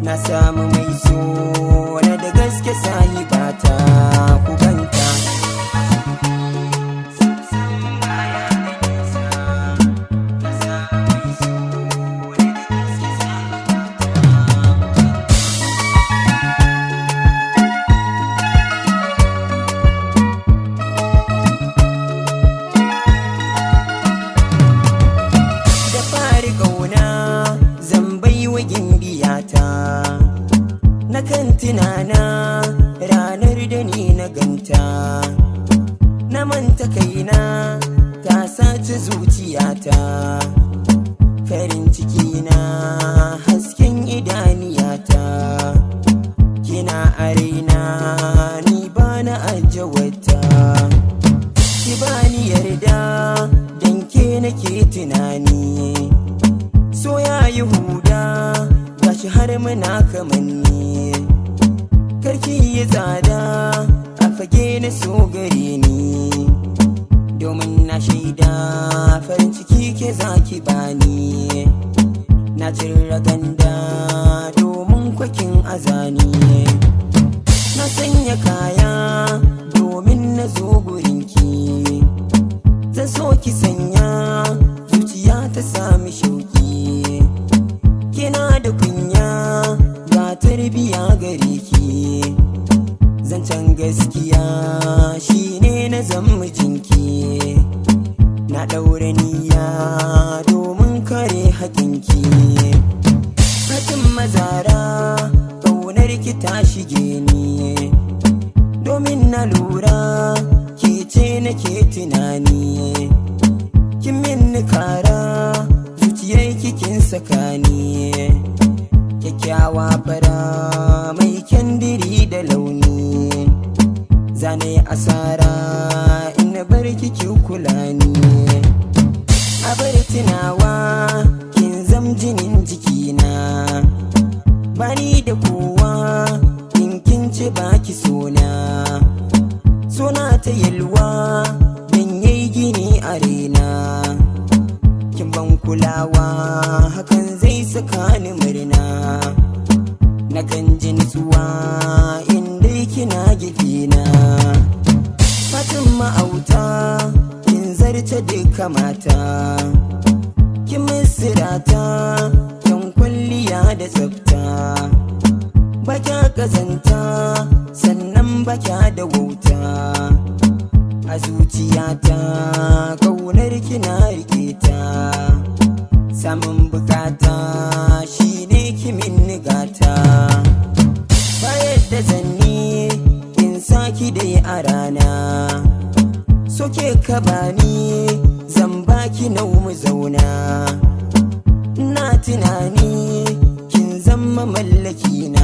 na samu mai so na da gaske sahibata ku ganta. Na kan tunana ranar da ni na ganta, na manta kaina ta sace zuciyata, farin ciki na hasken idaniyata, kina a raina ni bana ajawata, ki bani yarda dan ke nake tunani, so ya yi huda gashi har muna kamanni, karki yi tsada a fage na so gare ni, domin na shaida farin ciki ke zaki bani, na cire ganda domin kwakin azani, na sanya kaya domin na zo gurinki, zan so ki sanya zuciya ta sami shauki, kina da kunya ga tarbiya gare ki, zancen gaskiya shine na zan mijinki, na ɗaure niyya domin kare haƙinki, hakin mazara ƙaunar ki ta shige ni, domin na lura ke ce nake tunani, kin min kara zuciyar kikin sakani, kyakkyawa fara mai kyandiri da launi, zane asara in bar kiki kula ni, a bar tunawa kin zam jinin jikina, bani da kowa in kin ci baki sona, sona ta yalwa dan yayi gini a raina, kin ban kulawa hakan zai saka ni murna, na kan ji nutsuwa inda kina gifina, fatin ma'auta kin zarce duka mata, kin misirata kyan kwalliya da tsafta, baka kazanta sannan baka da wauta, a zuciyata kaunar kina rike ta, samun bukata shine kimin nigata, bayar da zanni in saki dai a rana, soke ka bani zan baki nau mu zauna, na tunani kin zama mallaki na.